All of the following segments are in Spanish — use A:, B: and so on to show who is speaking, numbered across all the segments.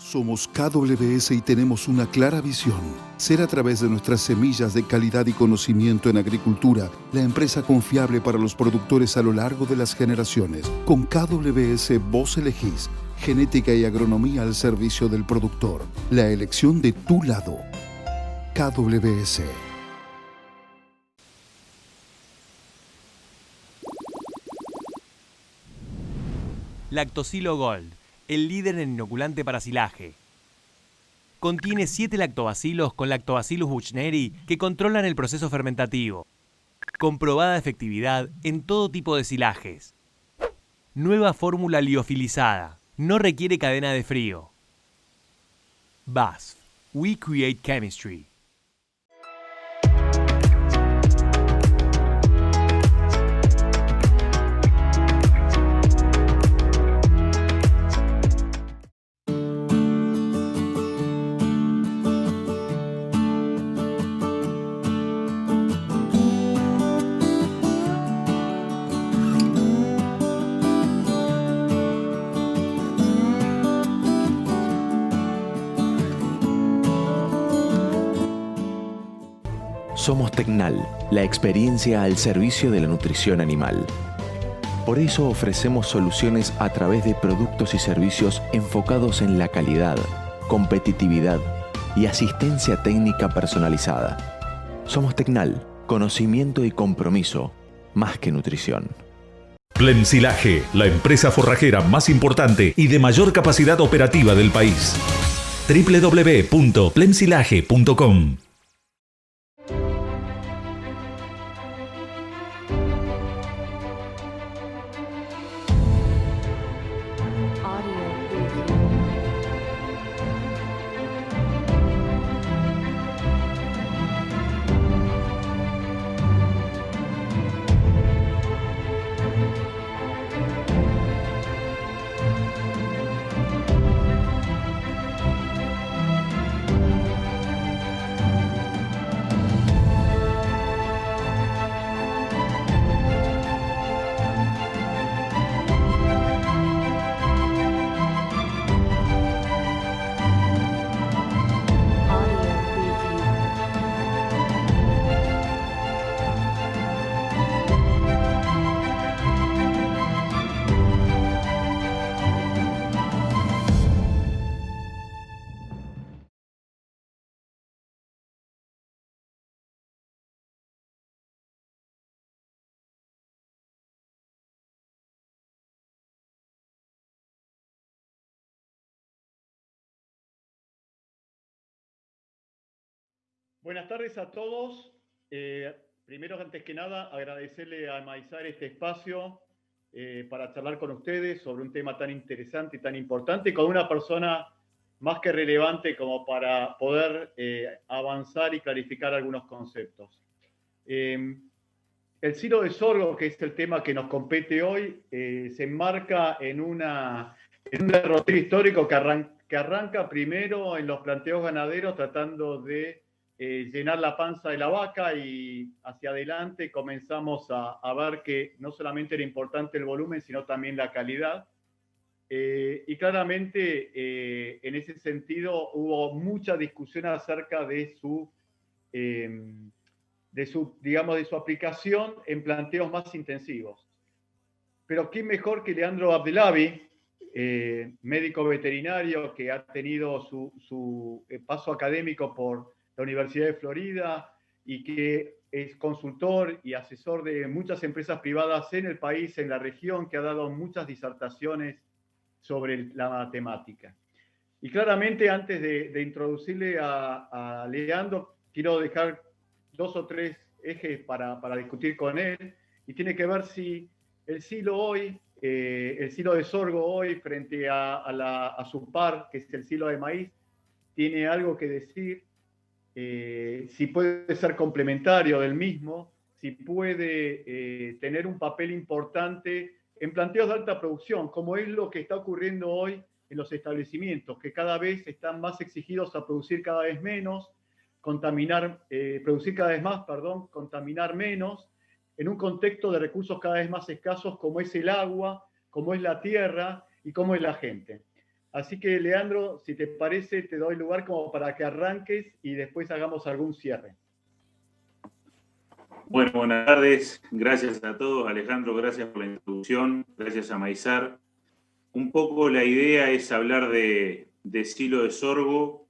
A: Somos KWS y tenemos una clara visión: ser a través de nuestras semillas de calidad y conocimiento en agricultura, la empresa confiable para los productores a lo largo de las generaciones. Con KWS vos elegís genética y agronomía al servicio del productor. La elección de tu lado. KWS.
B: Lactocilo Gold, el líder en inoculante para silaje. Contiene 7 lactobacilos con Lactobacillus buchneri que controlan el proceso fermentativo. Comprobada efectividad en todo tipo de silajes. Nueva fórmula liofilizada. No requiere cadena de frío. BASF. We Create Chemistry.
C: Somos Tecnal, la experiencia al servicio de la nutrición animal. Por eso ofrecemos soluciones a través de productos y servicios enfocados en la calidad, competitividad y asistencia técnica personalizada. Somos Tecnal, conocimiento y compromiso, más que nutrición.
D: Plemsilaje, la empresa forrajera más importante y de mayor capacidad operativa del país. www.plemsilaje.com.
E: Buenas tardes a todos. Primero, antes que nada, agradecerle a Maizar este espacio para charlar con ustedes sobre un tema tan interesante y tan importante, con una persona más que relevante como para poder avanzar y clarificar algunos conceptos. El silo de sorgo, que es el tema que nos compete hoy, se enmarca en un derrotero histórico que arranca primero en los planteos ganaderos tratando de llenar la panza de la vaca, y hacia adelante comenzamos a ver que no solamente era importante el volumen, sino también la calidad. Y claramente en ese sentido hubo mucha discusión acerca de su aplicación en planteos más intensivos. Pero ¿quién mejor que Leandro Abdellabi, médico veterinario que ha tenido su paso académico por la Universidad de Florida y que es consultor y asesor de muchas empresas privadas en el país, en la región, que ha dado muchas disertaciones sobre la temática. Y claramente, antes de introducirle a Leandro, quiero dejar 2 o 3 ejes para discutir con él, y tiene que ver si el silo hoy, el silo de sorgo hoy frente a su par, que es el silo de maíz, tiene algo que decir, si puede ser complementario del mismo, si puede tener un papel importante en planteos de alta producción, como es lo que está ocurriendo hoy en los establecimientos, que cada vez están más exigidos a producir cada vez menos, producir cada vez más, contaminar menos, en un contexto de recursos cada vez más escasos como es el agua, como es la tierra y como es la gente. Así que, Leandro, si te parece, te doy lugar como para que arranques y después hagamos algún cierre.
F: Bueno, buenas tardes. Gracias a todos. Alejandro, gracias por la introducción. Gracias a Maizar. Un poco la idea es hablar de silo de sorgo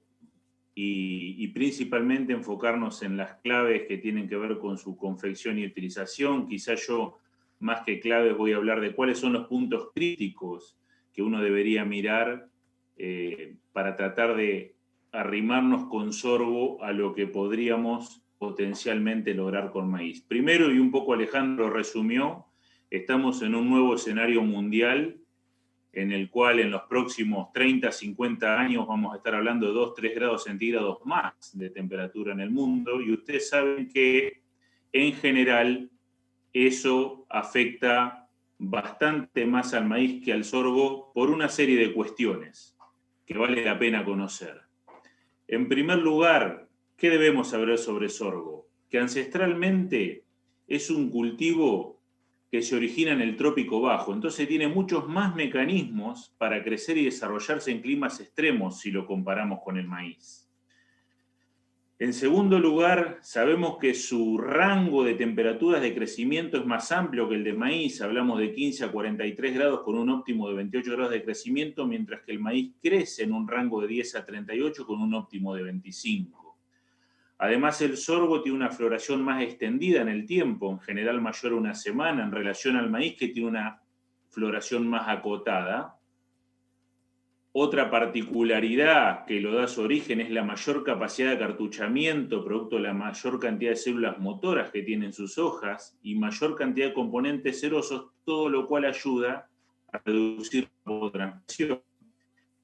F: y principalmente enfocarnos en las claves que tienen que ver con su confección y utilización. Quizás yo, más que claves, voy a hablar de cuáles son los puntos críticos que uno debería mirar para tratar de arrimarnos con sorgo a lo que podríamos potencialmente lograr con maíz. Primero, y un poco Alejandro resumió, estamos en un nuevo escenario mundial en el cual en los próximos 30, 50 años vamos a estar hablando de 2, 3 grados centígrados más de temperatura en el mundo, y ustedes saben que en general eso afecta bastante más al maíz que al sorgo por una serie de cuestiones que vale la pena conocer. En primer lugar, ¿qué debemos saber sobre sorgo? Que ancestralmente es un cultivo que se origina en el trópico bajo, entonces tiene muchos más mecanismos para crecer y desarrollarse en climas extremos si lo comparamos con el maíz. En segundo lugar, sabemos que su rango de temperaturas de crecimiento es más amplio que el del maíz, hablamos de 15 a 43 grados con un óptimo de 28 grados de crecimiento, mientras que el maíz crece en un rango de 10 a 38 con un óptimo de 25. Además, el sorgo tiene una floración más extendida en el tiempo, en general mayor a una semana, en relación al maíz, que tiene una floración más acotada. Otra particularidad que lo da su origen es la mayor capacidad de acartuchamiento, producto de la mayor cantidad de células motoras que tienen sus hojas y mayor cantidad de componentes cerosos, todo lo cual ayuda a reducir la evapotranspiración.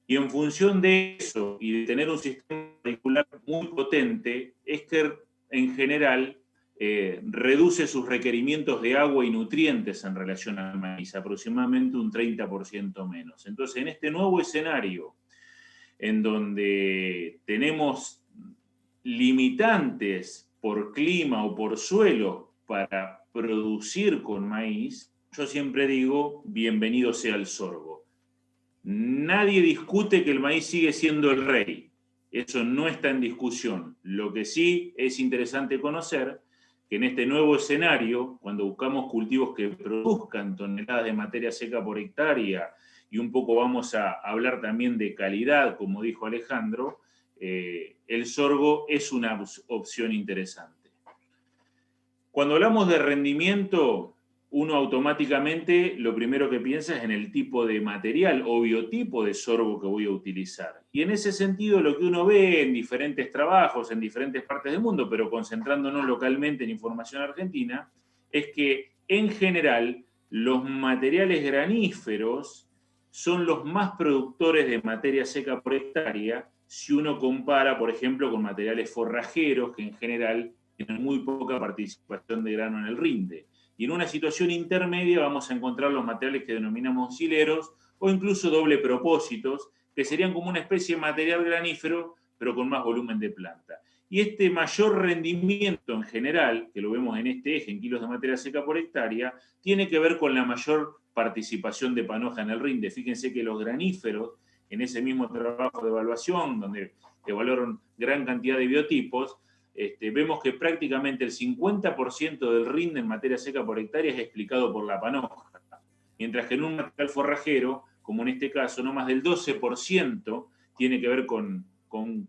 F: Y en función de eso y de tener un sistema radicular muy potente, es que en general reduce sus requerimientos de agua y nutrientes en relación al maíz, aproximadamente un 30% menos. Entonces, en este nuevo escenario, en donde tenemos limitantes por clima o por suelo para producir con maíz, yo siempre digo, bienvenido sea el sorgo. Nadie discute que el maíz sigue siendo el rey. Eso no está en discusión. Lo que sí es interesante conocer que en este nuevo escenario, cuando buscamos cultivos que produzcan toneladas de materia seca por hectárea, y un poco vamos a hablar también de calidad, como dijo Alejandro, el sorgo es una opción interesante. Cuando hablamos de rendimiento, uno automáticamente lo primero que piensa es en el tipo de material o biotipo de sorgo que voy a utilizar. Y en ese sentido lo que uno ve en diferentes trabajos, en diferentes partes del mundo, pero concentrándonos localmente en información argentina, es que en general los materiales graníferos son los más productores de materia seca por hectárea si uno compara, por ejemplo, con materiales forrajeros que en general tienen muy poca participación de grano en el rinde. Y en una situación intermedia vamos a encontrar los materiales que denominamos sileros o incluso doble propósitos, que serían como una especie de material granífero, pero con más volumen de planta. Y este mayor rendimiento en general, que lo vemos en este eje, en kilos de materia seca por hectárea, tiene que ver con la mayor participación de panoja en el rinde. Fíjense que los graníferos, en ese mismo trabajo de evaluación, donde evaluaron gran cantidad de biotipos, vemos que prácticamente el 50% del rinde en materia seca por hectárea es explicado por la panoja, mientras que en un material forrajero, como en este caso, no más del 12% tiene que ver con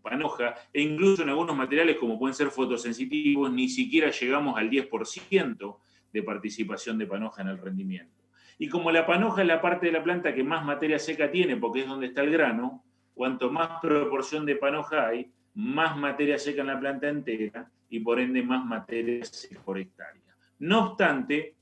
F: panoja, e incluso en algunos materiales como pueden ser fotosensitivos, ni siquiera llegamos al 10% de participación de panoja en el rendimiento. Y como la panoja es la parte de la planta que más materia seca tiene, porque es donde está el grano, cuanto más proporción de panoja hay, más materia seca en la planta entera y por ende más materia seca por hectárea. No obstante,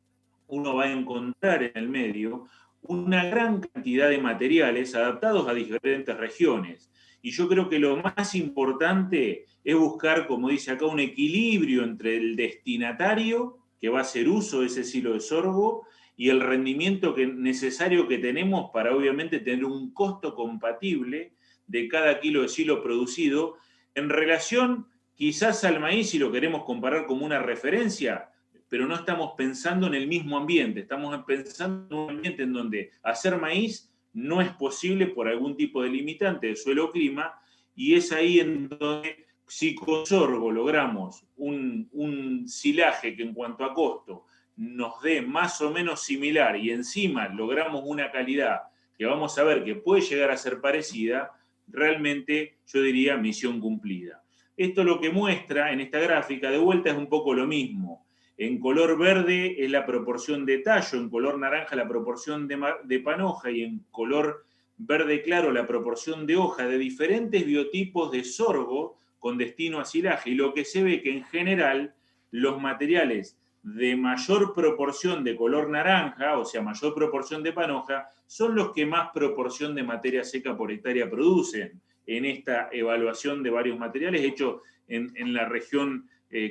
F: uno va a encontrar en el medio una gran cantidad de materiales adaptados a diferentes regiones. Y yo creo que lo más importante es buscar, como dice acá, un equilibrio entre el destinatario, que va a hacer uso de ese silo de sorgo, y el rendimiento necesario que tenemos para obviamente tener un costo compatible de cada kilo de silo producido, en relación quizás al maíz, si lo queremos comparar como una referencia, pero no estamos pensando en el mismo ambiente, estamos pensando en un ambiente en donde hacer maíz no es posible por algún tipo de limitante de suelo o clima, y es ahí en donde, si con sorgo logramos un silaje que en cuanto a costo nos dé más o menos similar y encima logramos una calidad que vamos a ver que puede llegar a ser parecida, realmente yo diría misión cumplida. Esto lo que muestra en esta gráfica de vuelta es un poco lo mismo. En color verde es la proporción de tallo, en color naranja la proporción de panoja y en color verde claro la proporción de hoja de diferentes biotipos de sorgo con destino a silaje. Y lo que se ve que en general los materiales de mayor proporción de color naranja, o sea, mayor proporción de panoja, son los que más proporción de materia seca por hectárea producen en esta evaluación de varios materiales hecho en la región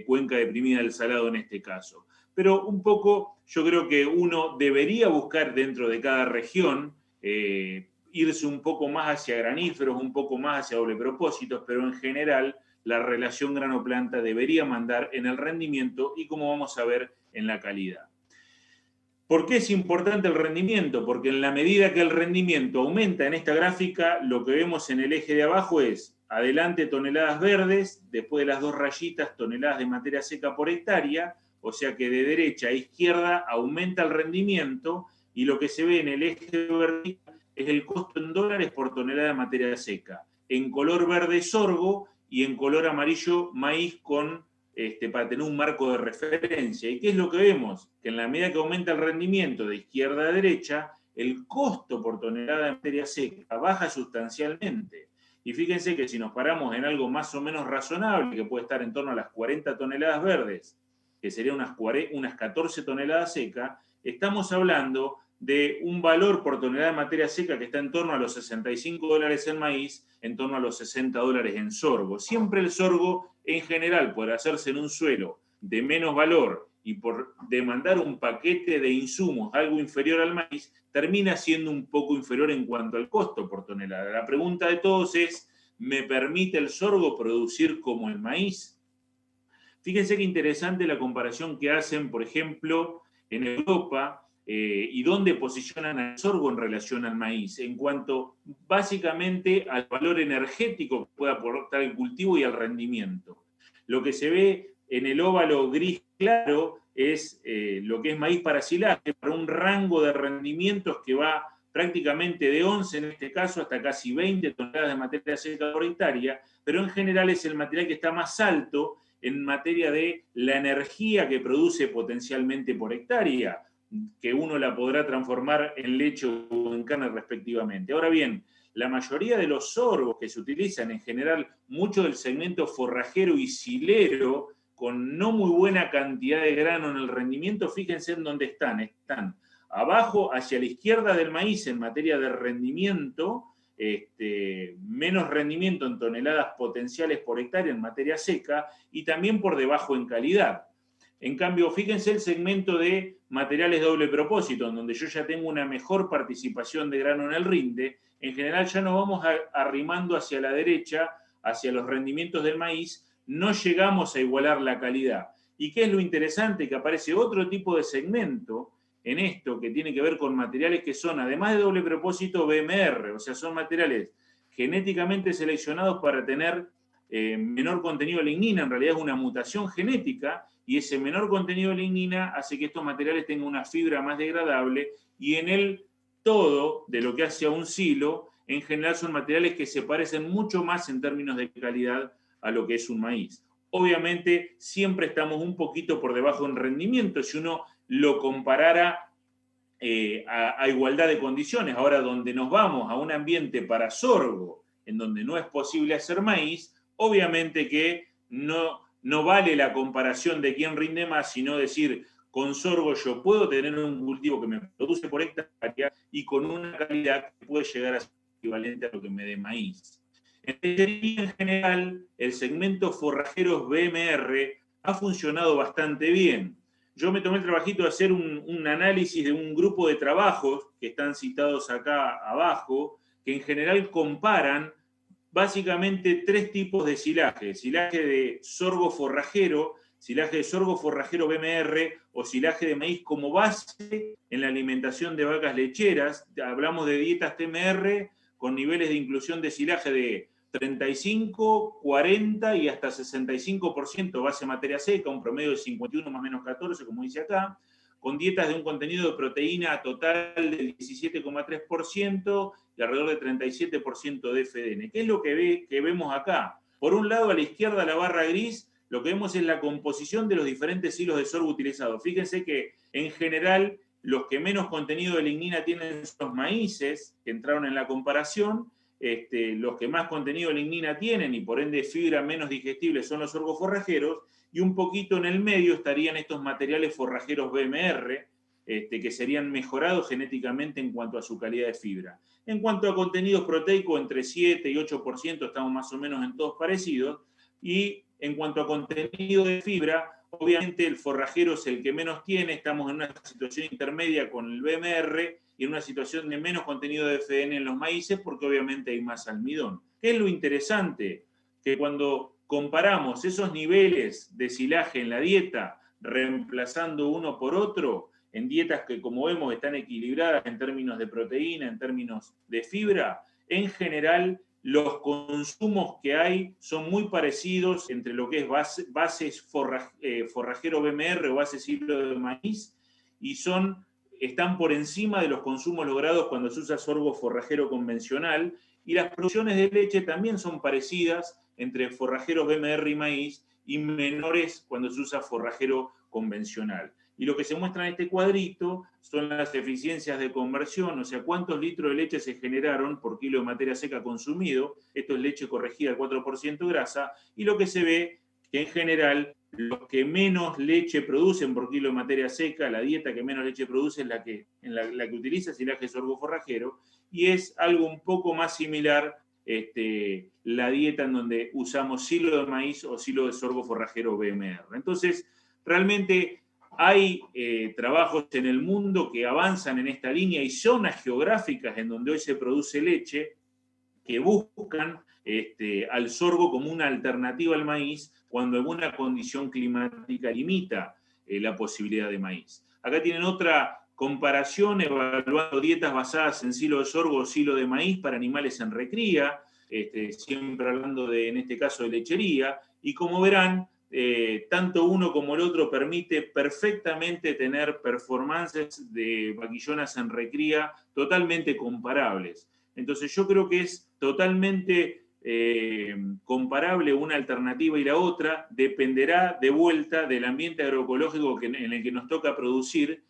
F: Cuenca Deprimida del Salado en este caso. Pero un poco yo creo que uno debería buscar dentro de cada región irse un poco más hacia graníferos, un poco más hacia doble propósitos, pero en general la relación grano-planta debería mandar en el rendimiento y, como vamos a ver, en la calidad. ¿Por qué es importante el rendimiento? Porque en la medida que el rendimiento aumenta en esta gráfica, lo que vemos en el eje de abajo es adelante toneladas verdes, después de las dos rayitas toneladas de materia seca por hectárea, o sea que de derecha a izquierda aumenta el rendimiento y lo que se ve en el eje verde es el costo en dólares por tonelada de materia seca. En color verde sorgo y en color amarillo maíz para tener un marco de referencia. ¿Y qué es lo que vemos? Que en la medida que aumenta el rendimiento de izquierda a derecha, el costo por tonelada de materia seca baja sustancialmente. Y fíjense que si nos paramos en algo más o menos razonable, que puede estar en torno a las 40 toneladas verdes, que serían unas 14 toneladas secas, estamos hablando de un valor por tonelada de materia seca que está en torno a los $65 en maíz, en torno a los $60 en sorgo. Siempre el sorgo, en general, por hacerse en un suelo de menos valor y por demandar un paquete de insumos algo inferior al maíz, termina siendo un poco inferior en cuanto al costo por tonelada. La pregunta de todos es, ¿me permite el sorgo producir como el maíz? Fíjense qué interesante la comparación que hacen, por ejemplo, en Europa, y dónde posicionan al sorgo en relación al maíz, en cuanto básicamente al valor energético que puede aportar el cultivo y al rendimiento. Lo que se ve en el óvalo gris claro es lo que es maíz para silaje, para un rango de rendimientos que va prácticamente de 11 en este caso hasta casi 20 toneladas de materia seca por hectárea, pero en general es el material que está más alto en materia de la energía que produce potencialmente por hectárea, que uno la podrá transformar en leche o en carne respectivamente. Ahora bien, la mayoría de los sorgos que se utilizan, en general, mucho del segmento forrajero y silero, con no muy buena cantidad de grano en el rendimiento, fíjense en dónde están. Están abajo, hacia la izquierda del maíz en materia de rendimiento, menos rendimiento en toneladas potenciales por hectárea en materia seca, y también por debajo en calidad. En cambio, fíjense el segmento de materiales doble propósito, en donde yo ya tengo una mejor participación de grano en el rinde. En general ya nos vamos arrimando hacia la derecha, hacia los rendimientos del maíz, no llegamos a igualar la calidad. ¿Y qué es lo interesante? Que aparece otro tipo de segmento en esto que tiene que ver con materiales que son, además de doble propósito, BMR, o sea, son materiales genéticamente seleccionados para tener menor contenido de lignina. En realidad es una mutación genética, y ese menor contenido de lignina hace que estos materiales tengan una fibra más degradable, y en el todo de lo que hace a un silo, en general son materiales que se parecen mucho más en términos de calidad a lo que es un maíz. Obviamente siempre estamos un poquito por debajo en rendimiento si uno lo comparara a igualdad de condiciones. Ahora, donde nos vamos a un ambiente para sorgo, en donde no es posible hacer maíz, obviamente que no vale la comparación de quién rinde más, sino decir, con sorgo yo puedo tener un cultivo que me produce por hectárea y con una calidad que puede llegar a ser equivalente a lo que me dé maíz. En general, el segmento forrajeros BMR ha funcionado bastante bien. Yo me tomé el trabajito de hacer un análisis de un grupo de trabajos que están citados acá abajo, que en general comparan básicamente tres tipos de silaje. Silaje de sorgo forrajero, silaje de sorgo forrajero BMR o silaje de maíz como base en la alimentación de vacas lecheras. Hablamos de dietas TMR con niveles de inclusión de silaje de 35, 40 y hasta 65% base materia seca, un promedio de 51 más o menos 14, como dice acá, con dietas de un contenido de proteína total del 17,3% y alrededor de 37% de FDN. ¿Qué es lo que vemos acá? Por un lado, a la izquierda, la barra gris, lo que vemos es la composición de los diferentes hilos de sorgo utilizados. Fíjense que, en general, los que menos contenido de lignina tienen son los maíces, que entraron en la comparación. Los que más contenido de lignina tienen y por ende fibra menos digestible son los sorgos forrajeros, y un poquito en el medio estarían estos materiales forrajeros BMR, que serían mejorados genéticamente en cuanto a su calidad de fibra. En cuanto a contenidos proteicos, entre 7 y 8% estamos más o menos en todos parecidos, y en cuanto a contenido de fibra, obviamente el forrajero es el que menos tiene, estamos en una situación intermedia con el BMR y en una situación de menos contenido de FDN en los maíces porque obviamente hay más almidón. ¿Qué es lo interesante? Que cuando comparamos esos niveles de silaje en la dieta, reemplazando uno por otro, en dietas que como vemos están equilibradas en términos de proteína, en términos de fibra, en general los consumos que hay son muy parecidos entre lo que es bases forrajero BMR o bases hilo de maíz y están por encima de los consumos logrados cuando se usa sorgo forrajero convencional, y las producciones de leche también son parecidas entre forrajeros BMR y maíz y menores cuando se usa forrajero convencional. Y lo que se muestra en este cuadrito son las eficiencias de conversión, o sea, cuántos litros de leche se generaron por kilo de materia seca consumido. Esto es leche corregida al 4% grasa, y lo que se ve que en general los que menos leche producen por kilo de materia seca, la dieta que menos leche produce es la que utiliza silaje sorgo forrajero, y es algo un poco más similar la dieta en donde usamos silo de maíz o silo de sorgo forrajero BMR. Entonces, realmente hay trabajos en el mundo que avanzan en esta línea y zonas geográficas en donde hoy se produce leche que buscan al sorgo como una alternativa al maíz cuando alguna condición climática limita la posibilidad de maíz. Acá tienen otra comparación evaluando dietas basadas en silo de sorgo o silo de maíz para animales en recría, siempre hablando en este caso de lechería, y como verán, tanto uno como el otro permite perfectamente tener performances de vaquillonas en recría totalmente comparables. Entonces yo creo que es totalmente comparable una alternativa y la otra, dependerá de vuelta del ambiente agroecológico en el que nos toca producir,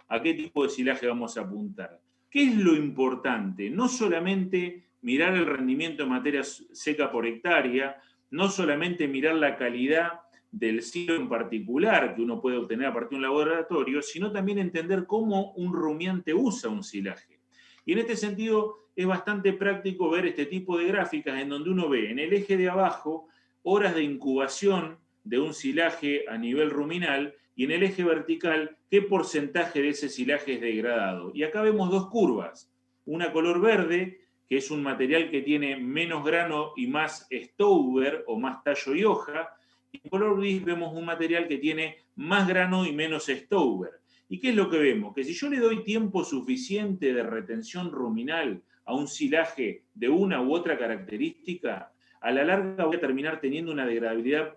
F: a qué tipo de silaje vamos a apuntar. ¿Qué es lo importante? No solamente mirar el rendimiento en materia seca por hectárea, no solamente mirar la calidad del silo en particular que uno puede obtener a partir de un laboratorio, sino también entender cómo un rumiante usa un silaje. Y en este sentido es bastante práctico ver este tipo de gráficas en donde uno ve en el eje de abajo horas de incubación de un silaje a nivel ruminal y en el eje vertical qué porcentaje de ese silaje es degradado. Y acá vemos dos curvas, una color verde, que es un material que tiene menos grano y más stouber o más tallo y hoja, y en color gris vemos un material que tiene más grano y menos stouber. ¿Y qué es lo que vemos? Que si yo le doy tiempo suficiente de retención ruminal a un silaje de una u otra característica, a la larga voy a terminar teniendo una degradabilidad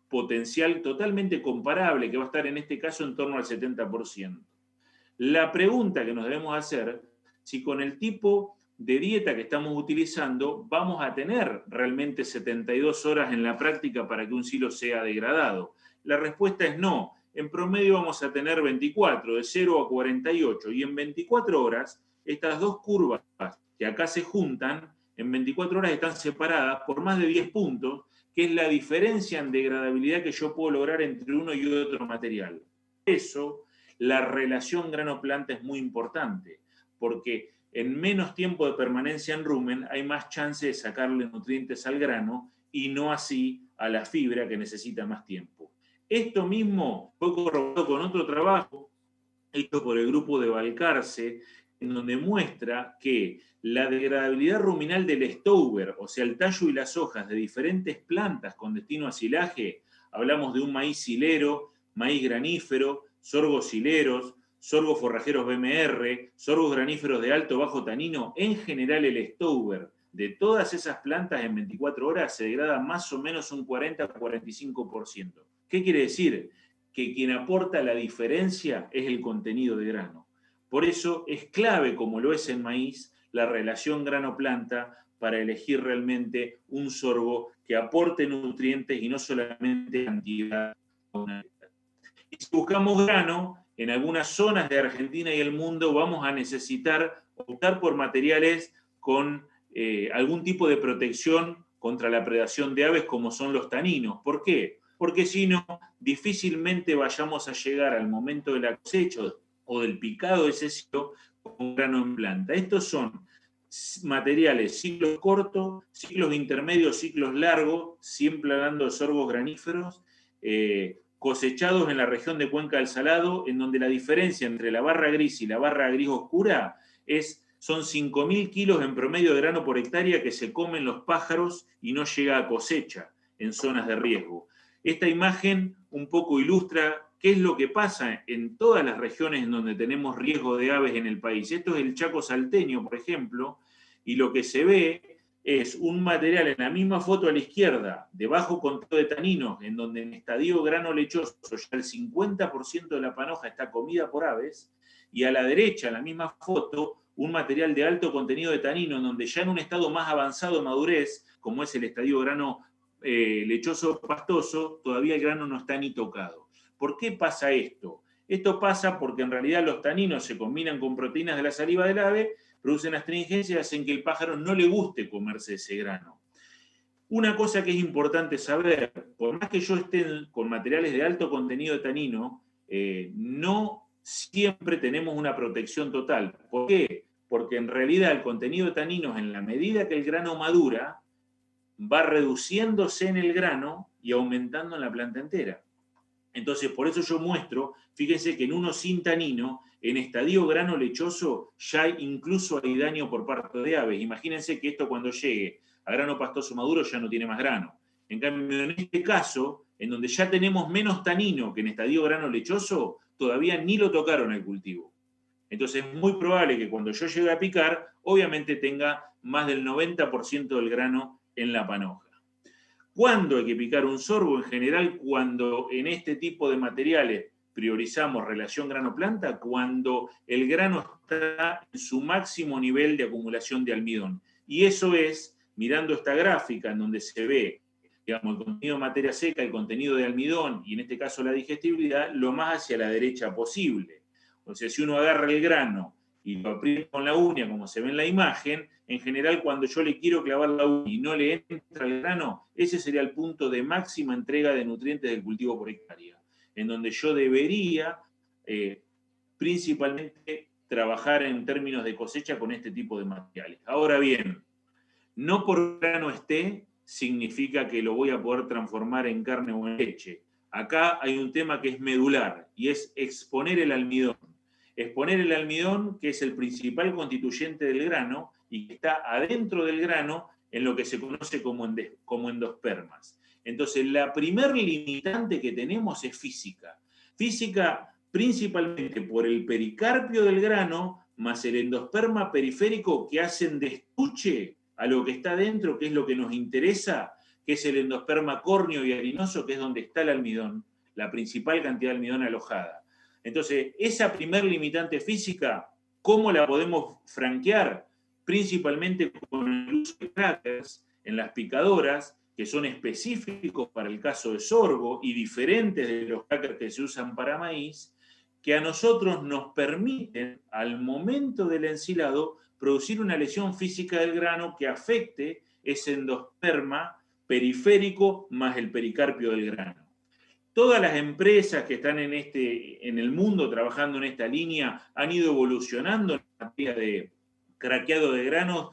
F: potencial totalmente comparable, que va a estar en este caso en torno al 70%. La pregunta que nos debemos hacer, si con el tipo de dieta que estamos utilizando vamos a tener realmente 72 horas en la práctica para que un silo sea degradado. La respuesta es no. En promedio vamos a tener 24, de 0 a 48, y en 24 horas, estas dos curvas que acá se juntan, en 24 horas están separadas por más de 10 puntos, que es la diferencia en degradabilidad que yo puedo lograr entre uno y otro material. Por eso, la relación grano-planta es muy importante, porque en menos tiempo de permanencia en rumen hay más chance de sacarle nutrientes al grano y no así a la fibra que necesita más tiempo. Esto mismo fue corroborado con otro trabajo hecho por el grupo de Valcarce, en donde muestra que la degradabilidad ruminal del stouber, o sea, el tallo y las hojas de diferentes plantas con destino a silaje, hablamos de un maíz silero, maíz granífero, sorgos sileros, sorgos forrajeros BMR, sorgos graníferos de alto o bajo tanino. En general el stover de todas esas plantas en 24 horas se degrada más o menos un 40-45%. ¿Qué quiere decir? Que quien aporta la diferencia es el contenido de grano. Por eso es clave, como lo es en maíz, la relación grano-planta para elegir realmente un sorgo que aporte nutrientes y no solamente cantidad. Y si buscamos grano, en algunas zonas de Argentina y el mundo vamos a necesitar optar por materiales con algún tipo de protección contra la predación de aves como son los taninos. ¿Por qué? Porque si no, difícilmente vayamos a llegar al momento de la cosecha o del picado de ese ciclo con grano en planta. Estos son materiales ciclos cortos, ciclos intermedios, ciclos largos, siempre hablando de sorgos graníferos, cosechados en la región de Cuenca del Salado, en donde la diferencia entre la barra gris y la barra gris oscura son 5.000 kilos en promedio de grano por hectárea que se comen los pájaros y no llega a cosecha en zonas de riesgo. Esta imagen un poco ilustra qué es lo que pasa en todas las regiones en donde tenemos riesgo de aves en el país. Esto es el Chaco salteño, por ejemplo, y lo que se ve es un material en la misma foto a la izquierda, de bajo contenido de taninos, en donde en estadio grano lechoso ya el 50% de la panoja está comida por aves, y a la derecha, en la misma foto, un material de alto contenido de tanino, en donde ya en un estado más avanzado de madurez, como es el estadio grano lechoso pastoso, todavía el grano no está ni tocado. ¿Por qué pasa esto? Esto pasa porque en realidad los taninos se combinan con proteínas de la saliva del ave, producen astringencia y hacen que el pájaro no le guste comerse ese grano. Una cosa que es importante saber, por más que yo esté con materiales de alto contenido de tanino, no siempre tenemos una protección total. ¿Por qué? Porque en realidad el contenido de taninos, en la medida que el grano madura, va reduciéndose en el grano y aumentando en la planta entera. Entonces, por eso yo muestro, fíjense que en uno sin tanino, en estadio grano lechoso, ya incluso hay daño por parte de aves. Imagínense que esto cuando llegue a grano pastoso maduro ya no tiene más grano. En cambio, en este caso, en donde ya tenemos menos tanino que en estadio grano lechoso, todavía ni lo tocaron al cultivo. Entonces es muy probable que cuando yo llegue a picar, obviamente tenga más del 90% del grano en la panoja. ¿Cuándo hay que picar un sorgo? En general, cuando en este tipo de materiales priorizamos relación grano-planta, cuando el grano está en su máximo nivel de acumulación de almidón. Y eso es, mirando esta gráfica en donde se ve, digamos, el contenido de materia seca, el contenido de almidón, y en este caso la digestibilidad, lo más hacia la derecha posible. O sea, si uno agarra el grano y lo aprieta con la uña, como se ve en la imagen, en general cuando yo le quiero clavar la uña y no le entra el grano, ese sería el punto de máxima entrega de nutrientes del cultivo por hectárea, en donde yo debería principalmente trabajar en términos de cosecha con este tipo de materiales. Ahora bien, no por grano esté, significa que lo voy a poder transformar en carne o en leche. Acá hay un tema que es medular y es exponer el almidón. Exponer el almidón, que es el principal constituyente del grano y que está adentro del grano en lo que se conoce como endospermas. Entonces, la primer limitante que tenemos es física. Física principalmente por el pericarpio del grano más el endosperma periférico que hacen de estuche a lo que está dentro, que es lo que nos interesa, que es el endosperma córneo y harinoso, que es donde está el almidón, la principal cantidad de almidón alojada. Entonces, esa primer limitante física, ¿cómo la podemos franquear? Principalmente con el uso de crackers en las picadoras, que son específicos para el caso de sorgo y diferentes de los crackers que se usan para maíz, que a nosotros nos permiten, al momento del ensilado, producir una lesión física del grano que afecte ese endosperma periférico más el pericarpio del grano. Todas las empresas que están en el mundo trabajando en esta línea han ido evolucionando en materia de craqueado de granos,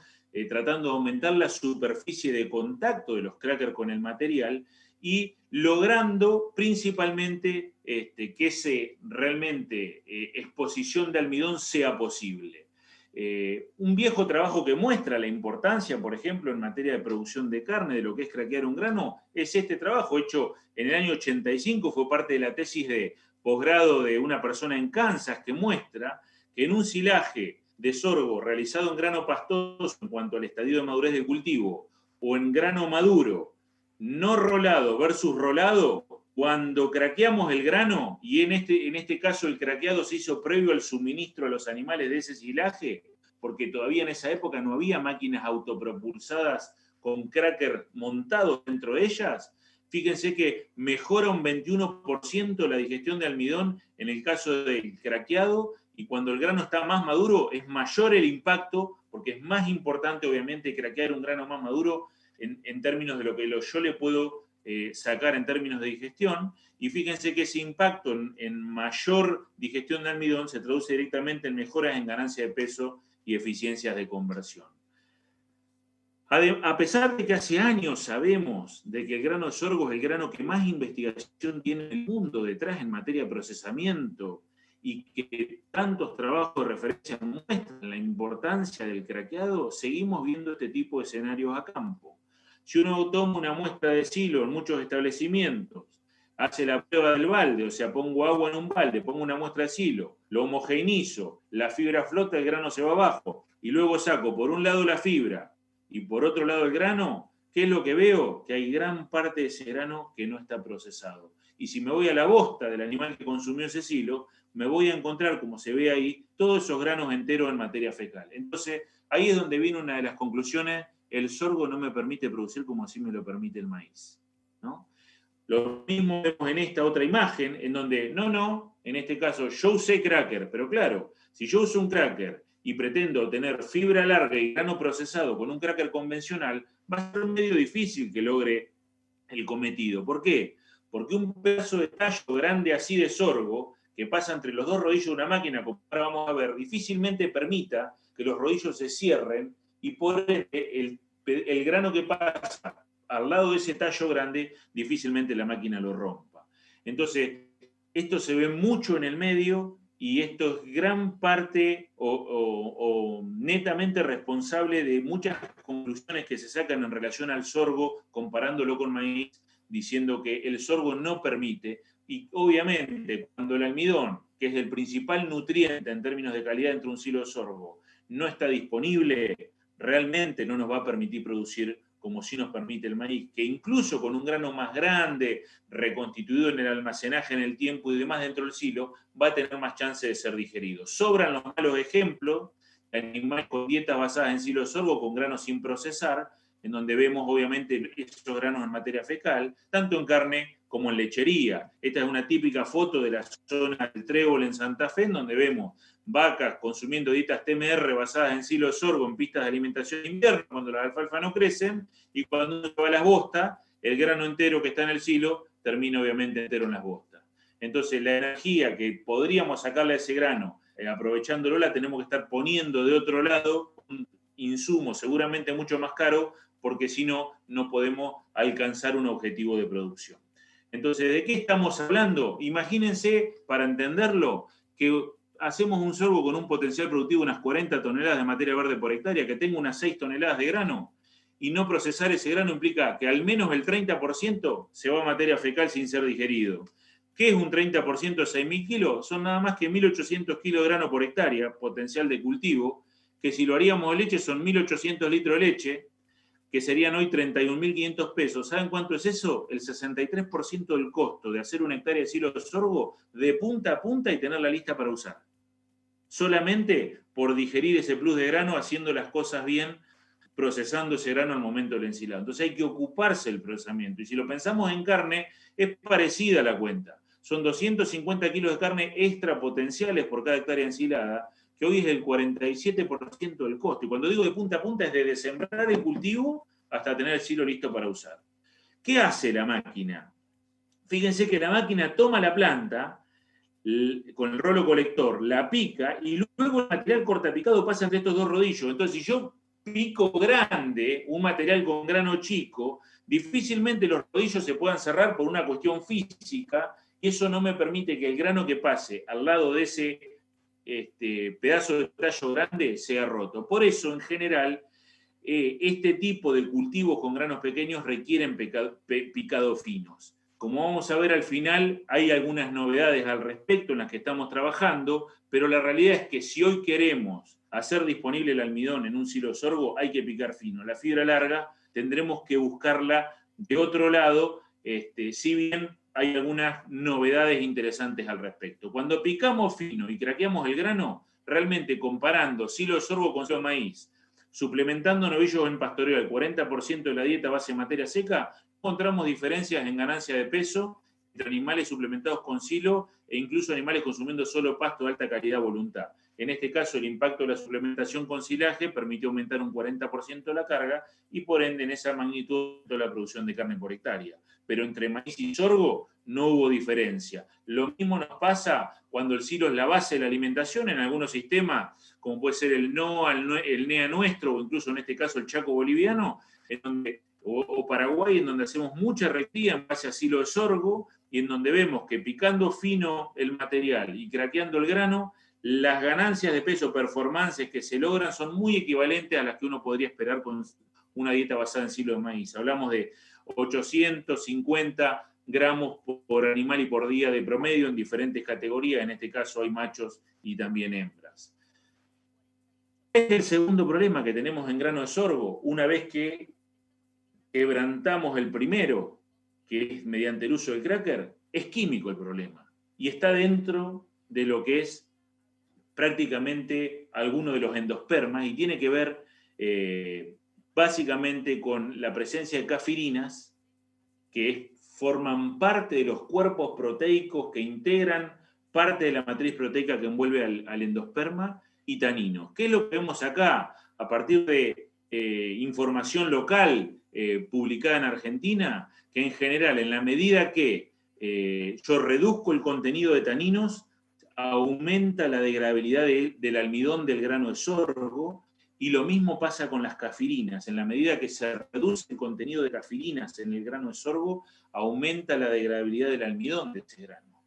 F: tratando de aumentar la superficie de contacto de los crackers con el material y logrando principalmente que esa realmente exposición de almidón sea posible. Un viejo trabajo que muestra la importancia, por ejemplo, en materia de producción de carne, de lo que es craquear un grano, es este trabajo hecho en el año 85, fue parte de la tesis de posgrado de una persona en Kansas, que muestra que en un silaje de sorgo realizado en grano pastoso en cuanto al estadio de madurez del cultivo, o en grano maduro, no rolado versus rolado, cuando craqueamos el grano, y en este caso el craqueado se hizo previo al suministro a los animales de ese silaje, porque todavía en esa época no había máquinas autopropulsadas con cracker montados dentro de ellas, fíjense que mejora un 21% la digestión de almidón en el caso del craqueado, y cuando el grano está más maduro es mayor el impacto, porque es más importante obviamente craquear un grano más maduro en términos de lo que yo le puedo sacar en términos de digestión, y fíjense que ese impacto en mayor digestión de almidón se traduce directamente en mejoras en ganancia de peso y eficiencias de conversión. A pesar de que hace años sabemos de que el grano de sorgo es el grano que más investigación tiene en el mundo detrás en materia de procesamiento, y que tantos trabajos de referencia muestran la importancia del craqueado, seguimos viendo este tipo de escenarios a campo. Si uno toma una muestra de silo en muchos establecimientos, hace la prueba del balde, o sea, pongo agua en un balde, pongo una muestra de silo, lo homogeneizo, la fibra flota, el grano se va abajo, y luego saco por un lado la fibra y por otro lado el grano, ¿qué es lo que veo? Que hay gran parte de ese grano que no está procesado. Y si me voy a la bosta del animal que consumió ese silo, me voy a encontrar, como se ve ahí, todos esos granos enteros en materia fecal. Entonces, ahí es donde viene una de las conclusiones: el sorgo no me permite producir como así me lo permite el maíz, ¿no? Lo mismo vemos en esta otra imagen, en donde, en este caso yo usé cracker, pero claro, si yo uso un cracker y pretendo tener fibra larga y grano procesado con un cracker convencional, va a ser medio difícil que logre el cometido. ¿Por qué? Porque un pedazo de tallo grande así de sorgo, que pasa entre los dos rodillos de una máquina, como ahora vamos a ver, difícilmente permita que los rodillos se cierren, y por ende el grano que pasa al lado de ese tallo grande, difícilmente la máquina lo rompa. Entonces, esto se ve mucho en el medio, y esto es gran parte o netamente responsable de muchas conclusiones que se sacan en relación al sorgo, comparándolo con maíz, diciendo que el sorgo no permite. Y obviamente, cuando el almidón, que es el principal nutriente en términos de calidad entre un silo de sorgo, no está disponible, realmente no nos va a permitir producir como sí nos permite el maíz, que incluso con un grano más grande, reconstituido en el almacenaje en el tiempo y demás dentro del silo, va a tener más chance de ser digerido. Sobran los malos ejemplos de animales con dietas basadas en silo de sorgo con granos sin procesar, en donde vemos obviamente esos granos en materia fecal, tanto en carne como en lechería. Esta es una típica foto de la zona del Trébol en Santa Fe, en donde vemos vacas consumiendo dietas TMR basadas en silo de sorgo en pistas de alimentación de invierno, cuando las alfalfa no crecen, y cuando uno va a las bostas, el grano entero que está en el silo termina obviamente entero en las bostas. Entonces la energía que podríamos sacarle a ese grano, aprovechándolo, la tenemos que estar poniendo de otro lado, un insumo seguramente mucho más caro, porque si no, no podemos alcanzar un objetivo de producción. Entonces, ¿de qué estamos hablando? Imagínense, para entenderlo, que hacemos un sorgo con un potencial productivo de unas 40 toneladas de materia verde por hectárea, que tenga unas 6 toneladas de grano, y no procesar ese grano implica que al menos el 30% se va a materia fecal sin ser digerido. ¿Qué es un 30% de 6.000 kilos? Son nada más que 1.800 kilos de grano por hectárea, potencial de cultivo, que si lo haríamos de leche son 1.800 litros de leche, que serían hoy 31.500 pesos. ¿Saben cuánto es eso? El 63% del costo de hacer una hectárea de silo de sorgo de punta a punta y tenerla lista para usar. Solamente por digerir ese plus de grano, haciendo las cosas bien, procesando ese grano al momento del ensilado. Entonces hay que ocuparse del procesamiento. Y si lo pensamos en carne, es parecida la cuenta. Son 250 kilos de carne extra potenciales por cada hectárea ensilada, que hoy es el 47% del costo. Y cuando digo de punta a punta es desde sembrar el cultivo hasta tener el silo listo para usar. ¿Qué hace la máquina? Fíjense que la máquina toma la planta con el rolo colector, la pica, y luego el material cortapicado pasa entre estos dos rodillos. Entonces, si yo pico grande, un material con grano chico, difícilmente los rodillos se puedan cerrar por una cuestión física, y eso no me permite que el grano que pase al lado de ese pedazo de tallo grande sea roto. Por eso, en general, este tipo de cultivos con granos pequeños requieren picados finos. Como vamos a ver al final, hay algunas novedades al respecto en las que estamos trabajando, pero la realidad es que si hoy queremos hacer disponible el almidón en un silo de sorgo, hay que picar fino. La fibra larga tendremos que buscarla de otro lado, si bien hay algunas novedades interesantes al respecto. Cuando picamos fino y craqueamos el grano, realmente comparando silo de sorgo con silo de maíz, suplementando novillos en pastoreo al 40% de la dieta base de materia seca, encontramos diferencias en ganancia de peso entre animales suplementados con silo e incluso animales consumiendo solo pasto de alta calidad voluntad. En este caso, el impacto de la suplementación con silaje permitió aumentar un 40% la carga y, por ende, en esa magnitud la producción de carne por hectárea. Pero entre maíz y sorgo no hubo diferencia. Lo mismo nos pasa cuando el silo es la base de la alimentación en algunos sistemas, como puede ser el NEA nuestro, o incluso en este caso el Chaco boliviano, en donde, o Paraguay, en donde hacemos mucha recría en base a silo de sorgo y en donde vemos que picando fino el material y craqueando el grano, las ganancias de peso performances que se logran son muy equivalentes a las que uno podría esperar con una dieta basada en silo de maíz. Hablamos de 850 gramos por animal y por día de promedio en diferentes categorías. En este caso hay machos y también hembras. Este es el segundo problema que tenemos en grano de sorgo. Una vez que quebrantamos el primero, que es mediante el uso del cracker, es químico el problema. Y está dentro de lo que es prácticamente alguno de los endospermas y tiene que ver básicamente con la presencia de cafirinas que forman parte de los cuerpos proteicos que integran parte de la matriz proteica que envuelve al endosperma y taninos. ¿Qué es lo que vemos acá? A partir de información local publicada en Argentina, que en general, en la medida que yo reduzco el contenido de taninos, aumenta la degradabilidad del almidón del grano de sorgo, y lo mismo pasa con las cafirinas. En la medida que se reduce el contenido de cafirinas en el grano de sorgo, aumenta la degradabilidad del almidón de ese grano.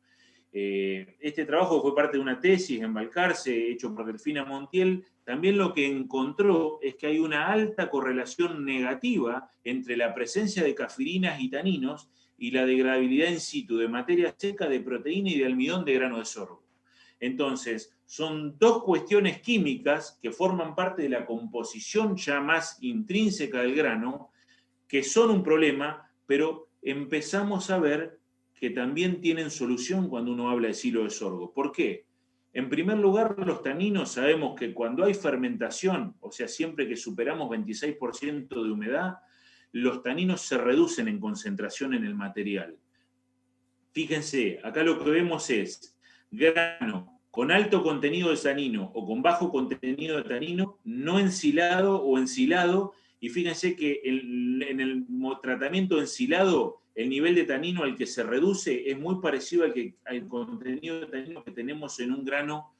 F: Este trabajo fue parte de una tesis en Balcarce, hecho por Delfina Montiel. También lo que encontró es que hay una alta correlación negativa entre la presencia de cafirinas y taninos y la degradabilidad in situ de materia seca, de proteína y de almidón de grano de sorgo. Entonces, son dos cuestiones químicas que forman parte de la composición ya más intrínseca del grano, que son un problema, pero empezamos a ver que también tienen solución cuando uno habla de silo de sorgo. ¿Por qué? En primer lugar, los taninos sabemos que cuando hay fermentación, o sea, siempre que superamos 26% de humedad, los taninos se reducen en concentración en el material. Fíjense, acá lo que vemos es grano con alto contenido de tanino o con bajo contenido de tanino, no ensilado o ensilado, y fíjense que en el tratamiento ensilado, el nivel de tanino al que se reduce es muy parecido al contenido de tanino que tenemos en un grano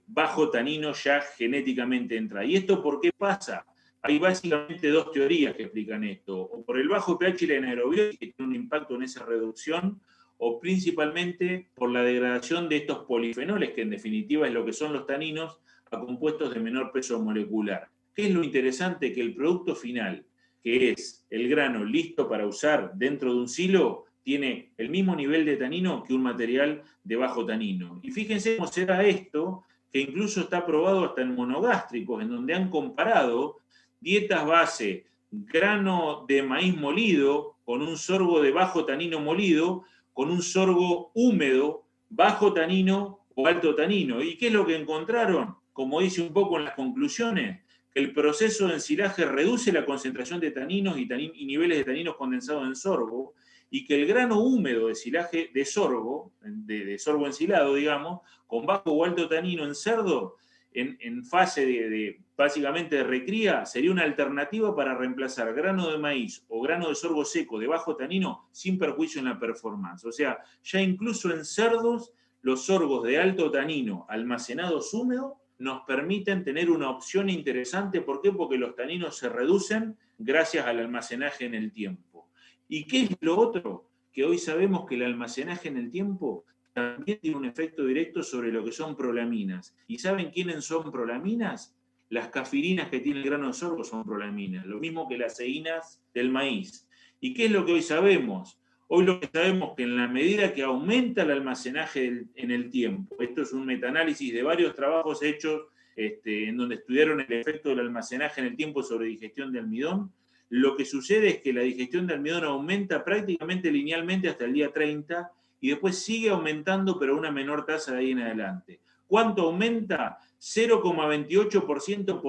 F: bajo tanino ya genéticamente entra. ¿Y esto por qué pasa? Hay básicamente dos teorías que explican esto. O por el bajo pH y la anaerobiótica, que tiene un impacto en esa reducción, o principalmente por la degradación de estos polifenoles, que en definitiva es lo que son los taninos, a compuestos de menor peso molecular. ¿Qué es lo interesante? Que el producto final, que es el grano listo para usar dentro de un silo, tiene el mismo nivel de tanino que un material de bajo tanino. Y fíjense cómo se da esto, que incluso está probado hasta en monogástricos, en donde han comparado dietas base, grano de maíz molido, con un sorgo de bajo tanino molido, con un sorgo húmedo, bajo tanino o alto tanino. ¿Y qué es lo que encontraron? Como dice un poco en las conclusiones, que el proceso de ensilaje reduce la concentración de taninos y niveles de taninos condensados en sorgo, y que el grano húmedo de silaje de sorgo, de sorgo ensilado, digamos, con bajo o alto tanino en cerdo, en fase básicamente de recría, sería una alternativa para reemplazar grano de maíz o grano de sorgo seco de bajo tanino sin perjuicio en la performance. O sea, ya incluso en cerdos, los sorgos de alto tanino almacenados húmedos nos permiten tener una opción interesante. ¿Por qué? Porque los taninos se reducen gracias al almacenaje en el tiempo. ¿Y qué es lo otro? Que hoy sabemos que el almacenaje en el tiempo también tiene un efecto directo sobre lo que son prolaminas. ¿Y saben quiénes son prolaminas? Las cafirinas que tiene el grano de sorgo son prolaminas, lo mismo que las eínas del maíz. ¿Y qué es lo que hoy sabemos? Hoy lo que sabemos es que en la medida que aumenta el almacenaje en el tiempo, esto es un metaanálisis de varios trabajos hechos en donde estudiaron el efecto del almacenaje en el tiempo sobre digestión de almidón, lo que sucede es que la digestión de almidón aumenta prácticamente linealmente hasta el día 30 y después sigue aumentando pero a una menor tasa de ahí en adelante. ¿Cuánto aumenta? 0,28%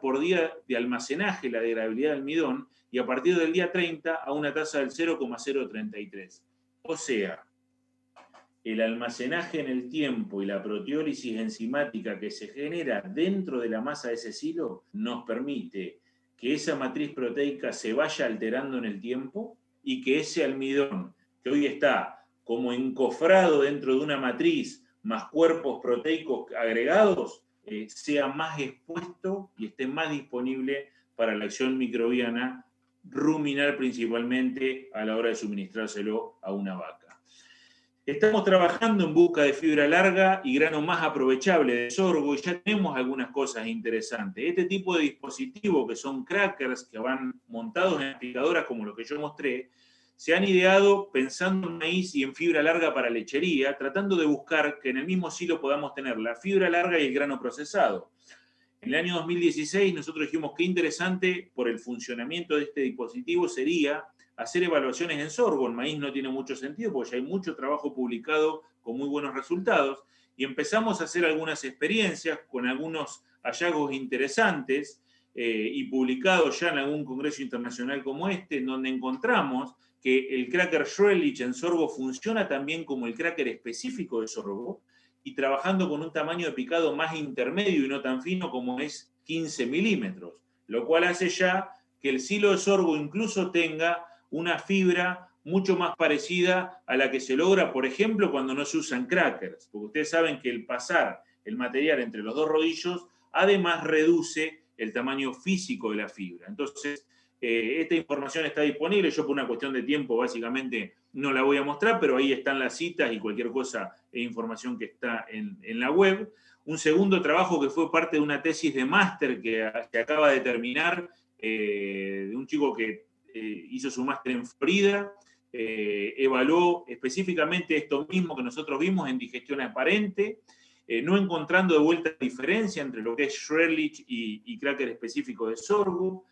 F: por día de almacenaje, la degradabilidad del almidón, y a partir del día 30 a una tasa del 0,033. O sea, el almacenaje en el tiempo y la proteólisis enzimática que se genera dentro de la masa de ese silo nos permite que esa matriz proteica se vaya alterando en el tiempo y que ese almidón, que hoy está como encofrado dentro de una matriz más cuerpos proteicos agregados, sea más expuesto y esté más disponible para la acción microbiana ruminal principalmente a la hora de suministrárselo a una vaca. Estamos trabajando en busca de fibra larga y grano más aprovechable de sorgo y ya tenemos algunas cosas interesantes. Este tipo de dispositivos que son crackers que van montados en picadoras como lo que yo mostré, se han ideado pensando en maíz y en fibra larga para lechería, tratando de buscar que en el mismo silo podamos tener la fibra larga y el grano procesado. En el año 2016 nosotros dijimos que interesante por el funcionamiento de este dispositivo sería hacer evaluaciones en sorgo. En maíz no tiene mucho sentido porque ya hay mucho trabajo publicado con muy buenos resultados y empezamos a hacer algunas experiencias con algunos hallazgos interesantes y publicados ya en algún congreso internacional como este, en donde encontramos que el cracker Schrelich en sorgo funciona también como el cracker específico de sorgo, y trabajando con un tamaño de picado más intermedio y no tan fino como es 15 milímetros, lo cual hace ya que el silo de sorgo incluso tenga una fibra mucho más parecida a la que se logra, por ejemplo, cuando no se usan crackers, porque ustedes saben que el pasar el material entre los dos rodillos además reduce el tamaño físico de la fibra. Entonces, esta información está disponible, yo por una cuestión de tiempo básicamente no la voy a mostrar, pero ahí están las citas y cualquier cosa e información que está en la web. Un segundo trabajo que fue parte de una tesis de máster que acaba de terminar, de un chico que hizo su máster en Florida, evaluó específicamente esto mismo que nosotros vimos en digestión aparente, no encontrando de vuelta diferencia entre lo que es Schrelich y cracker específico de sorgo,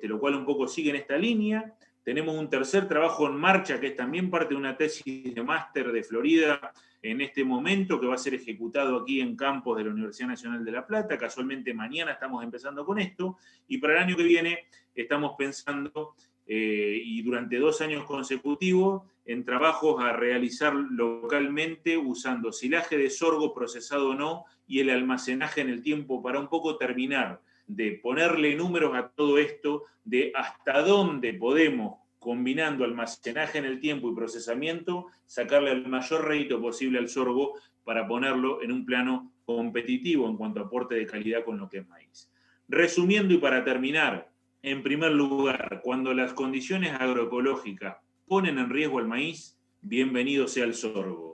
F: lo cual un poco sigue en esta línea. Tenemos un tercer trabajo en marcha que es también parte de una tesis de máster de Florida en este momento, que va a ser ejecutado aquí en campus de la Universidad Nacional de La Plata. Casualmente mañana estamos empezando con esto, y para el año que viene estamos pensando, y durante 2 años consecutivos, en trabajos a realizar localmente usando silaje de sorgo procesado o no, y el almacenaje en el tiempo para un poco terminar de ponerle números a todo esto, de hasta dónde podemos, combinando almacenaje en el tiempo y procesamiento, sacarle el mayor rédito posible al sorgo para ponerlo en un plano competitivo en cuanto a aporte de calidad con lo que es maíz. Resumiendo y para terminar, en primer lugar, cuando las condiciones agroecológicas ponen en riesgo al maíz, bienvenido sea el sorgo.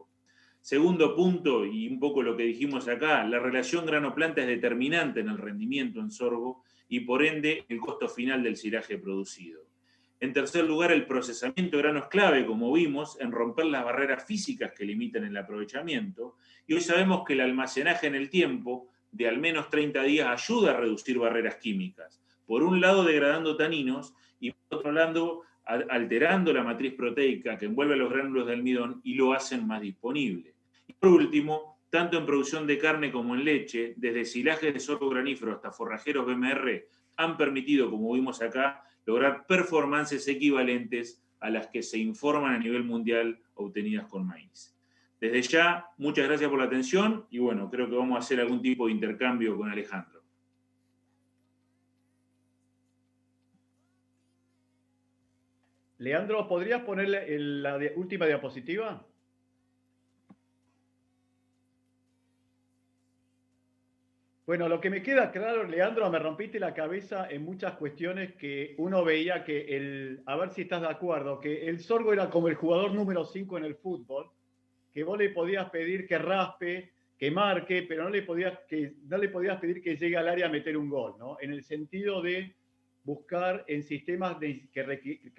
F: Segundo punto, y un poco lo que dijimos acá, la relación grano-planta es determinante en el rendimiento en sorgo y por ende el costo final del silaje producido. En tercer lugar, el procesamiento de grano es clave, como vimos, en romper las barreras físicas que limitan el aprovechamiento, y hoy sabemos que el almacenaje en el tiempo de al menos 30 días ayuda a reducir barreras químicas, por un lado degradando taninos y por otro lado alterando la matriz proteica que envuelve los gránulos de almidón y lo hacen más disponible. Y por último, tanto en producción de carne como en leche, desde silajes de sorgo granífero hasta forrajeros BMR, han permitido, como vimos acá, lograr performances equivalentes a las que se informan a nivel mundial obtenidas con maíz. Desde ya, muchas gracias por la atención y bueno, creo que vamos a hacer algún tipo de intercambio con Alejandro.
E: Leandro, ¿podrías ponerle la última diapositiva? Bueno, lo que me queda claro, Leandro, me rompiste la cabeza en muchas cuestiones que uno veía que a ver si estás de acuerdo, que el sorgo era como el jugador número 5 en el fútbol, que vos le podías pedir que raspe, que marque, pero no le podías pedir que llegue al área a meter un gol, ¿no? En el sentido de buscar en sistemas que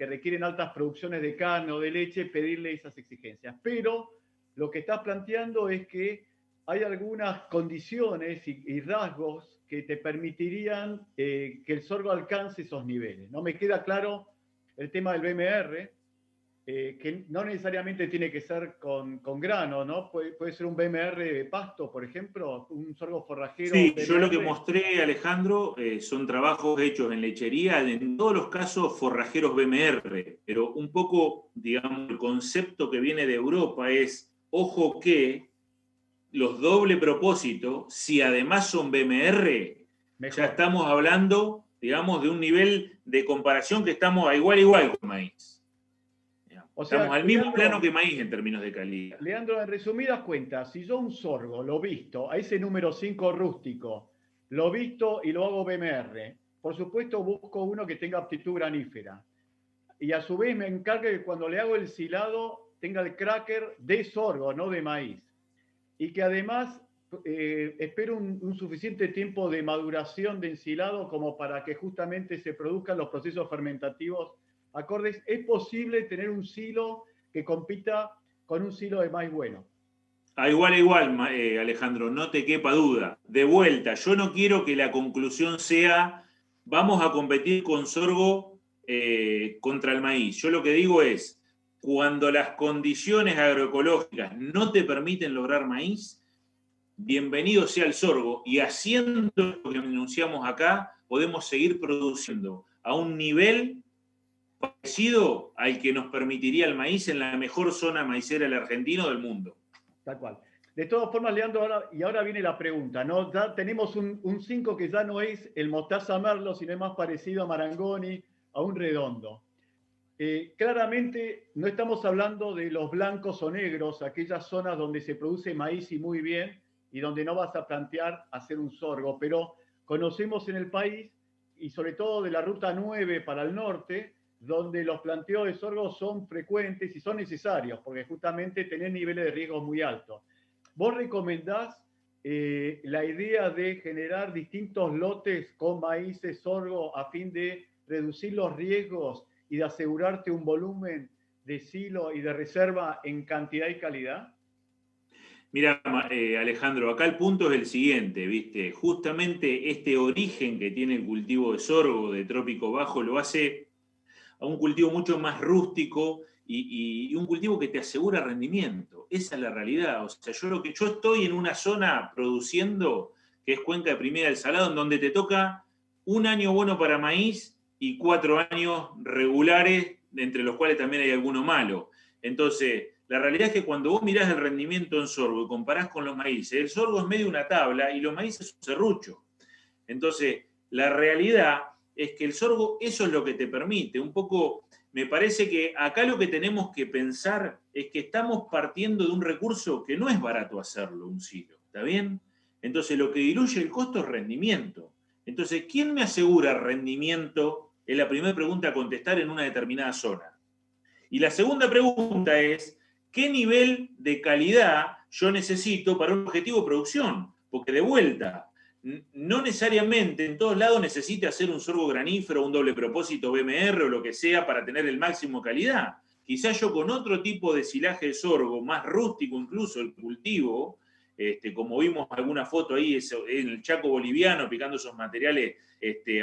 E: requieren altas producciones de carne o de leche, pedirle esas exigencias. Pero lo que estás planteando es que hay algunas condiciones y rasgos que te permitirían que el sorgo alcance esos niveles. No me queda claro el tema del BMR, que no necesariamente tiene que ser con grano, ¿no? Puede ser un BMR de pasto, por ejemplo, un sorgo forrajero.
F: Sí,
E: BMR.
F: yo lo que mostré, Alejandro, son trabajos hechos en lechería, en todos los casos forrajeros BMR, pero un poco, digamos, el concepto que viene de Europa es, ojo que los doble propósito, si además son BMR,
E: Mejor.
F: Ya estamos hablando, digamos, de un nivel de comparación que estamos a igual con maíz.
E: O sea,
F: estamos al mismo plano que maíz en términos de calidad.
E: Leandro, en resumidas cuentas, si yo un sorgo lo visto a ese número 5 rústico, lo visto y lo hago BMR, por supuesto busco uno que tenga aptitud granífera. Y a su vez me encargue que cuando le hago el silado tenga el cracker de sorgo, no de maíz. Y que además espero un suficiente tiempo de maduración de ensilado como para que justamente se produzcan los procesos fermentativos acordes. ¿Es posible tener un silo que compita con un silo de maíz bueno?
F: A igual, Alejandro, no te quepa duda. De vuelta, yo no quiero que la conclusión sea vamos a competir con sorgo contra el maíz. Yo lo que digo es, cuando las condiciones agroecológicas no te permiten lograr maíz, bienvenido sea el sorgo, y haciendo lo que anunciamos acá, podemos seguir produciendo a un nivel parecido al que nos permitiría el maíz en la mejor zona maicera del argentino del mundo.
E: Tal cual. De todas formas, Leandro, ahora viene la pregunta, ¿no? Ya tenemos un 5 que ya no es el mostaza merlo, sino es más parecido a Marangoni, a un redondo. Claramente no estamos hablando de los blancos o negros, aquellas zonas donde se produce maíz y muy bien, y donde no vas a plantear hacer un sorgo, pero conocemos en el país, y sobre todo de la ruta 9 para el norte, donde los planteos de sorgo son frecuentes y son necesarios, porque justamente tenés niveles de riesgo muy altos. ¿Vos recomendás la idea de generar distintos lotes con maíces, sorgo, a fin de reducir los riesgos y de asegurarte un volumen de silo y de reserva en cantidad y calidad?
F: Mira, Alejandro, acá el punto es el siguiente, ¿viste? Justamente este origen que tiene el cultivo de sorgo de trópico bajo lo hace a un cultivo mucho más rústico y un cultivo que te asegura rendimiento. Esa es la realidad. O sea, yo estoy en una zona produciendo, que es Cuenca de Primera del Salado, en donde te toca un año bueno para maíz y 4 años regulares, entre los cuales también hay alguno malo. Entonces, la realidad es que cuando vos mirás el rendimiento en sorgo y comparás con los maíces, el sorgo es medio una tabla y los maíces es un serrucho. Entonces, la realidad es que el sorgo eso es lo que te permite. Un poco, me parece que acá lo que tenemos que pensar es que estamos partiendo de un recurso que no es barato hacerlo, un silo, ¿está bien? Entonces, lo que diluye el costo es rendimiento. Entonces, ¿quién me asegura rendimiento? Es la primera pregunta a contestar en una determinada zona. Y la segunda pregunta es, ¿qué nivel de calidad yo necesito para un objetivo de producción? Porque de vuelta, no necesariamente en todos lados necesite hacer un sorgo granífero, un doble propósito BMR o lo que sea para tener el máximo de calidad. Quizás yo con otro tipo de silaje de sorgo, más rústico incluso el cultivo, como vimos alguna foto ahí en el Chaco boliviano, picando esos materiales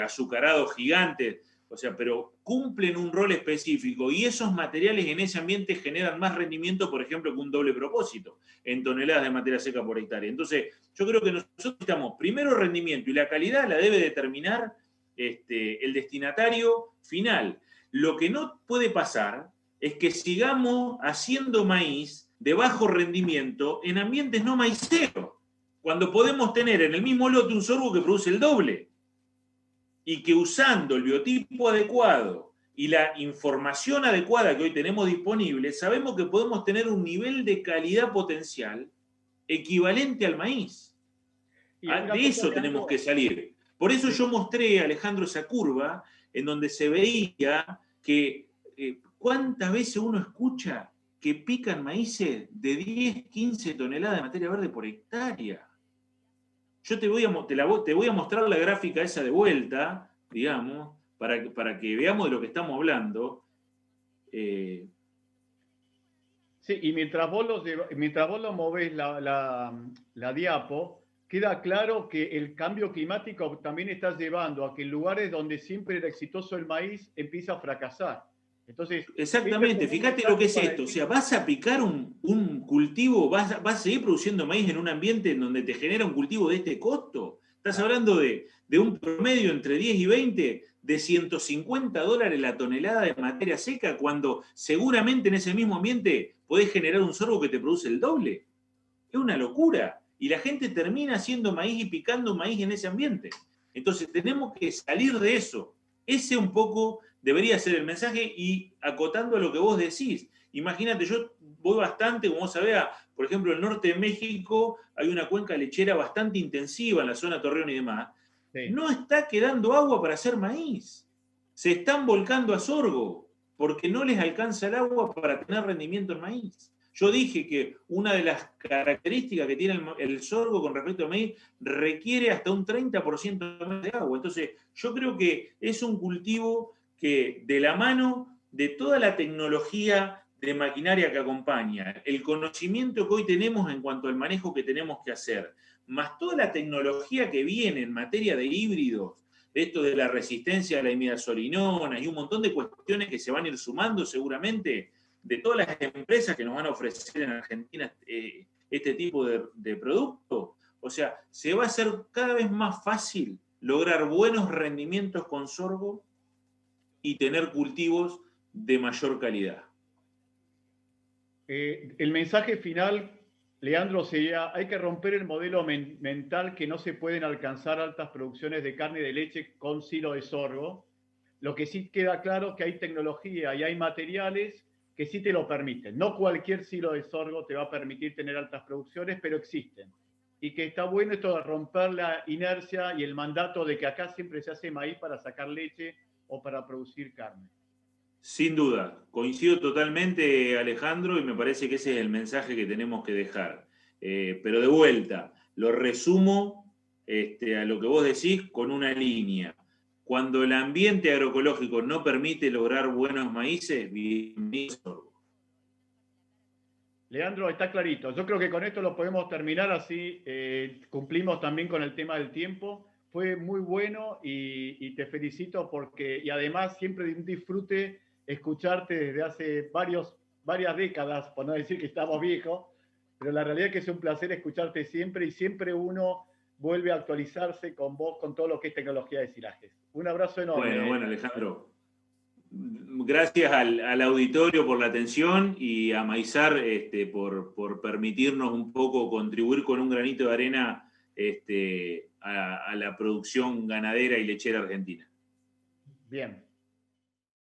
F: azucarados gigantes, o sea, pero cumplen un rol específico y esos materiales en ese ambiente generan más rendimiento, por ejemplo, que un doble propósito en toneladas de materia seca por hectárea. Entonces, yo creo que nosotros necesitamos primero rendimiento y la calidad la debe determinar el destinatario final. Lo que no puede pasar es que sigamos haciendo maíz de bajo rendimiento en ambientes no maiceros, cuando podemos tener en el mismo lote un sorgo que produce el doble. Y que usando el biotipo adecuado y la información adecuada que hoy tenemos disponible, sabemos que podemos tener un nivel de calidad potencial equivalente al maíz. De eso tenemos que salir. Por eso yo mostré, Alejandro, esa curva en donde se veía que cuántas veces uno escucha que pican maíces de 10, 15 toneladas de materia verde por hectárea. Yo te voy a mostrar la gráfica esa de vuelta, digamos, para que veamos de lo que estamos hablando.
E: Sí, y mientras vos lo movés la diapo, queda claro que el cambio climático también está llevando a que en lugares donde siempre era exitoso el maíz, empieza a fracasar. Entonces,
F: exactamente, fíjate lo que es esto. O sea, vas a picar un cultivo, vas a seguir produciendo maíz en un ambiente en donde te genera un cultivo de este costo. Estás hablando de un promedio entre 10 y 20 de $150 la tonelada de materia seca, cuando seguramente en ese mismo ambiente podés generar un sorgo que te produce el doble. Es una locura. Y la gente termina haciendo maíz y picando maíz en ese ambiente. Entonces tenemos que salir de eso. Ese un poco debería ser el mensaje, y acotando a lo que vos decís. Imagínate, yo voy bastante, como vos sabés, por ejemplo, en el norte de México hay una cuenca lechera bastante intensiva en la zona de Torreón y demás. Sí. No está quedando agua para hacer maíz. Se están volcando a sorgo porque no les alcanza el agua para tener rendimiento en maíz. Yo dije que una de las características que tiene el sorgo con respecto al maíz requiere hasta un 30% más de agua. Entonces, yo creo que es un cultivo que, de la mano de toda la tecnología de maquinaria que acompaña, el conocimiento que hoy tenemos en cuanto al manejo que tenemos que hacer, más toda la tecnología que viene en materia de híbridos, esto de la resistencia a la imidazolinona y un montón de cuestiones que se van a ir sumando seguramente, de todas las empresas que nos van a ofrecer en Argentina este tipo de producto. O sea, se va a hacer cada vez más fácil lograr buenos rendimientos con sorgo y tener cultivos de mayor calidad.
E: El mensaje final, Leandro, sería: hay que romper el modelo mental que no se pueden alcanzar altas producciones de carne y de leche con silo de sorgo. Lo que sí queda claro es que hay tecnología y hay materiales que sí te lo permiten. No cualquier silo de sorgo te va a permitir tener altas producciones, pero existen. Y que está bueno esto de romper la inercia y el mandato de que acá siempre se hace maíz para sacar leche o para producir carne.
F: Sin duda, coincido totalmente, Alejandro, y me parece que ese es el mensaje que tenemos que dejar. Pero de vuelta, lo resumo a lo que vos decís con una línea. Cuando el ambiente agroecológico no permite lograr buenos maíces, bienvenido sorgo.
E: Leandro, está clarito. Yo creo que con esto lo podemos terminar, así cumplimos también con el tema del tiempo. Fue muy bueno y te felicito porque, y además siempre de un disfrute escucharte desde hace varias décadas, por no decir que estamos viejos, pero la realidad es que es un placer escucharte siempre, y siempre uno vuelve a actualizarse con vos, con todo lo que es tecnología de silajes. Un abrazo enorme.
F: Bueno, Alejandro. Gracias al auditorio por la atención, y a Maizar por permitirnos un poco contribuir con un granito de arena a la producción ganadera y lechera argentina.
E: Bien.